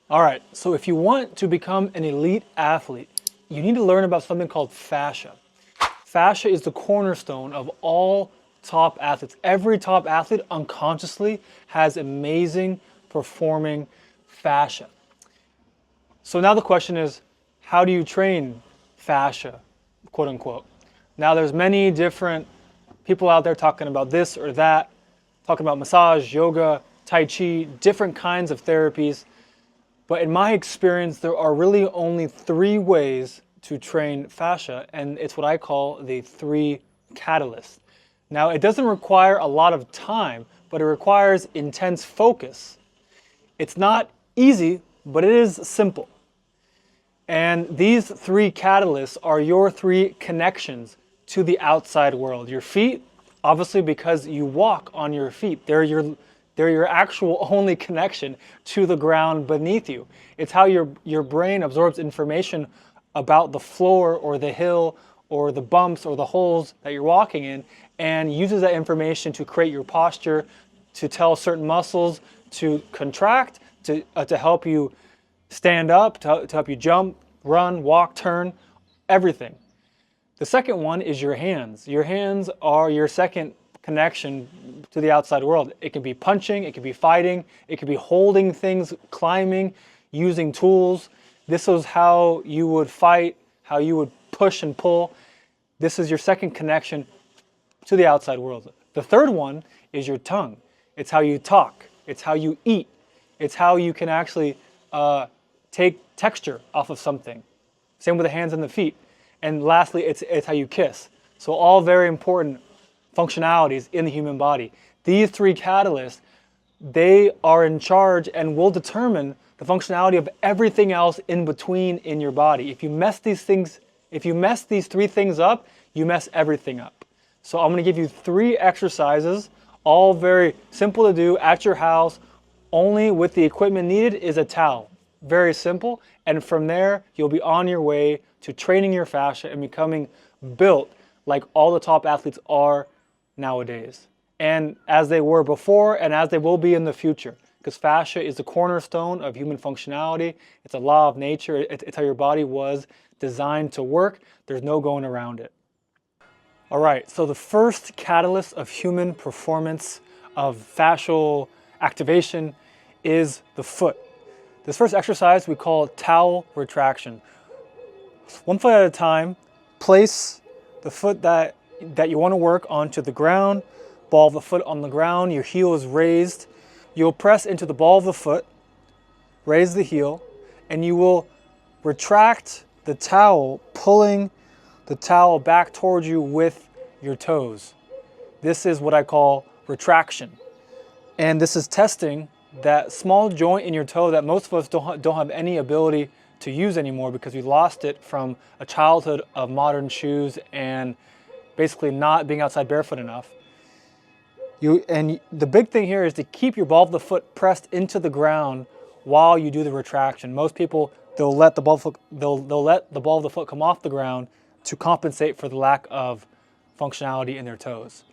All right, so if you want to become an elite athlete, you need to learn about something called fascia. Fascia is the cornerstone of all top athletes. Every top athlete unconsciously has amazing performing fascia. So now the question is, how do you train fascia, quote unquote? Now there's many different people out there talking about this or that, talking about massage, yoga, tai chi, different kinds of therapies. But in my experience, there are really only three ways to train fascia, and it's what I call the three catalysts. Now, it doesn't require a lot of time, but it requires intense focus. It's not easy, but it is simple. And these three catalysts are your three connections to the outside world. Your feet, obviously because you walk on your feet, they're your actual only connection to the ground beneath you. It's how your brain absorbs information about the floor or the hill or the bumps or the holes that you're walking in and uses that information to create your posture, to tell certain muscles to contract, to help you stand up, to help you jump, run, walk, turn, everything. The second one is your hands. Your hands are your second connection to the outside world. It can be punching, it can be fighting, it can be holding things, climbing, using tools. This is how you would fight, how you would push and pull. This is your second connection to the outside world. The third one is your tongue. It's how you talk, it's how you eat, it's how you can actually take texture off of something. Same with the hands and the feet. And lastly, it's how you kiss. So all very important functionalities in the human body. These three catalysts, they are in charge and will determine the functionality of everything else in between in your body. If you mess these three things up, you mess everything up. So I'm going to give you three exercises, all very simple to do at your house. Only with the equipment needed is a towel. Very simple. And from there, you'll be on your way to training your fascia and becoming built like all the top athletes are nowadays. And as they were before and as they will be in the future. Because fascia is the cornerstone of human functionality. It's a law of nature. It's how your body was designed to work. There's no going around it. All right, so the first catalyst of human performance, of fascial activation, is the foot. This first exercise we call towel retraction. One foot at a time, place the foot that you want to work onto the ground, ball of the foot on the ground, your heel is raised. You'll press into the ball of the foot, raise the heel, and you will retract the towel, pulling the towel back towards you with your toes. This is what I call retraction. And this is testing that small joint in your toe that most of us don't have any ability to use anymore because we lost it from a childhood of modern shoes and basically not being outside barefoot enough. And the big thing here is to keep your ball of the foot pressed into the ground while you do the retraction. Most people, they'll let the ball of the foot come off the ground to compensate for the lack of functionality in their toes.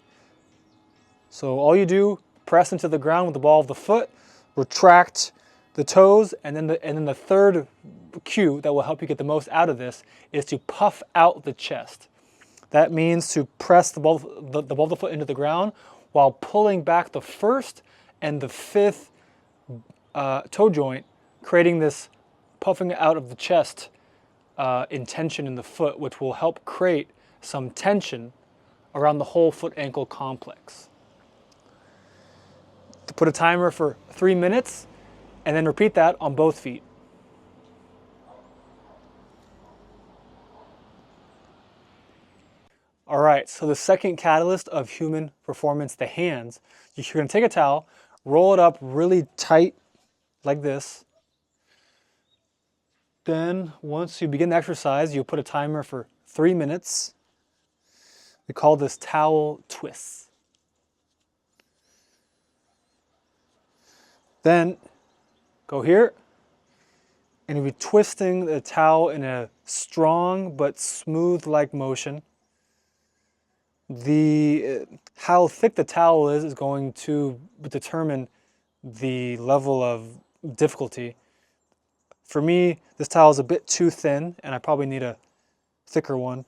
So all you do, press into the ground with the ball of the foot, retract the toes, and then the third cue that will help you get the most out of this is to puff out the chest. That means to press the ball of the foot into the ground while pulling back the first and the fifth toe joint, creating this puffing out of the chest intention in the foot, which will help create some tension around the whole foot ankle complex. To put a timer for 3 minutes and then repeat that on both feet. All right, so the second catalyst of human performance, the hands, you're going to take a towel, roll it up really tight like this. Then once you begin the exercise, you'll put a timer for 3 minutes. We call this towel twists. Then go here and you'll be twisting the towel in a strong but smooth-like motion. How thick the towel is going to determine the level of difficulty. For me, this towel is a bit too thin and I probably need a thicker one.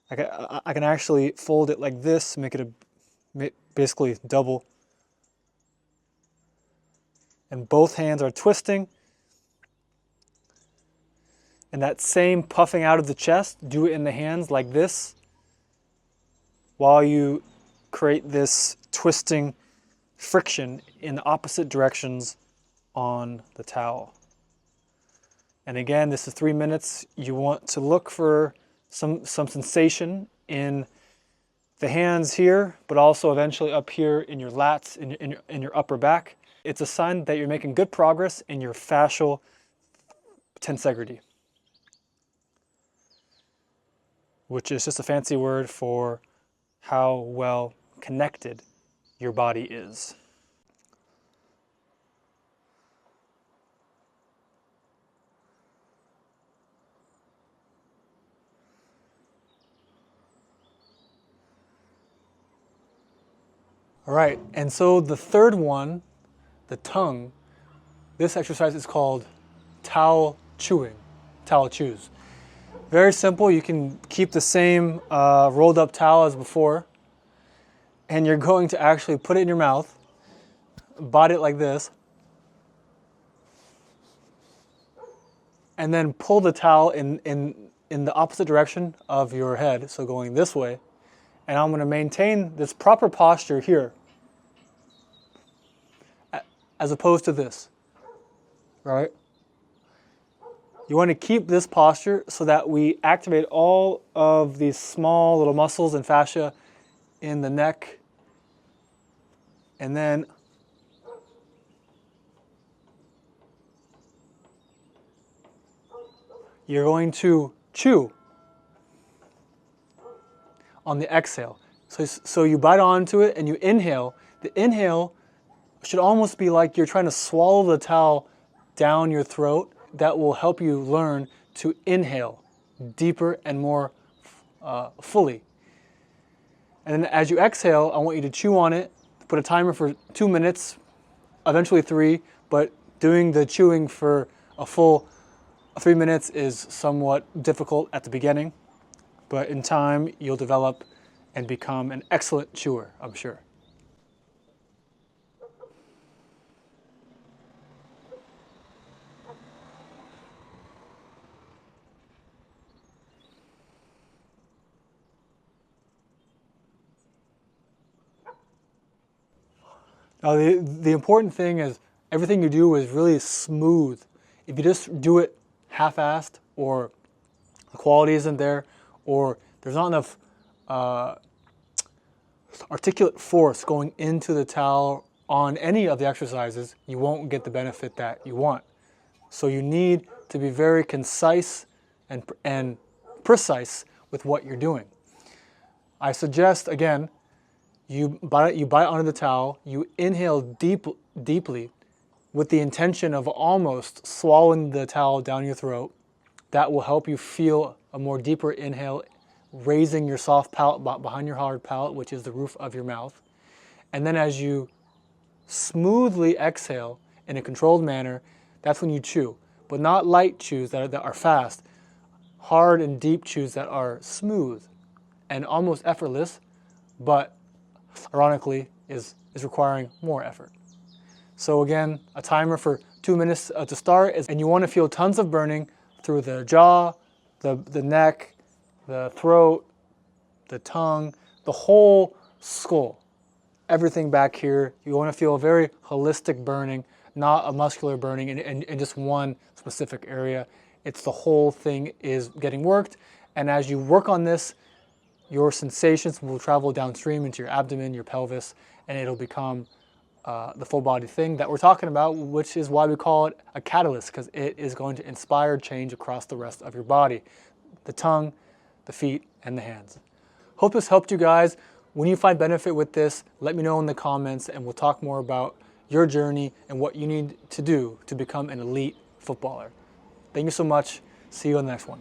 I can actually fold it like this, make it basically double. And both hands are twisting. And that same puffing out of the chest, do it in the hands like this, while you create this twisting friction in the opposite directions on the towel. And again, this is 3 minutes. You want to look for some sensation in the hands here, but also eventually up here in your lats, in your upper back. It's a sign that you're making good progress in your fascial tensegrity, which is just a fancy word for how well connected your body is. All right, and so the third one, the tongue, this exercise is called towel chewing, towel chews. Very simple. You can keep the same rolled up towel as before, and you're going to actually put it in your mouth, bite it like this, and then pull the towel in the opposite direction of your head, so going this way. And I'm going to maintain this proper posture here, as opposed to this, right? You want to keep this posture so that we activate all of these small little muscles and fascia in the neck. And then you're going to chew on the exhale. So you bite onto it and you inhale. The inhale should almost be like you're trying to swallow the towel down your throat. That will help you learn to inhale deeper and more fully. And then as you exhale, I want you to chew on it, put a timer for 2 minutes, eventually 3, but doing the chewing for a full 3 minutes is somewhat difficult at the beginning, but in time you'll develop and become an excellent chewer, I'm sure. Now the important thing is everything you do is really smooth. If you just do it half-assed, or the quality isn't there, or there's not enough articulate force going into the towel on any of the exercises, you won't get the benefit that you want. So you need to be very concise and precise with what you're doing. I suggest, again, you bite onto the towel, you inhale deeply with the intention of almost swallowing the towel down your throat. That will help you feel a more deeper inhale, raising your soft palate behind your hard palate, which is the roof of your mouth. And then as you smoothly exhale in a controlled manner, that's when you chew. But not light chews that are fast, hard and deep chews that are smooth and almost effortless, but ironically is requiring more effort. So again, a timer for 2 minutes to start, and you want to feel tons of burning through the jaw, the neck, the throat, the tongue, the whole skull. Everything back here, you want to feel a very holistic burning, not a muscular burning in just one specific area. It's the whole thing is getting worked, and as you work on this, your sensations will travel downstream into your abdomen, your pelvis, and it'll become the full body thing that we're talking about, which is why we call it a catalyst, because it is going to inspire change across the rest of your body, the tongue, the feet, and the hands. Hope this helped you guys. When you find benefit with this, let me know in the comments, and we'll talk more about your journey and what you need to do to become an elite footballer. Thank you so much. See you on the next one.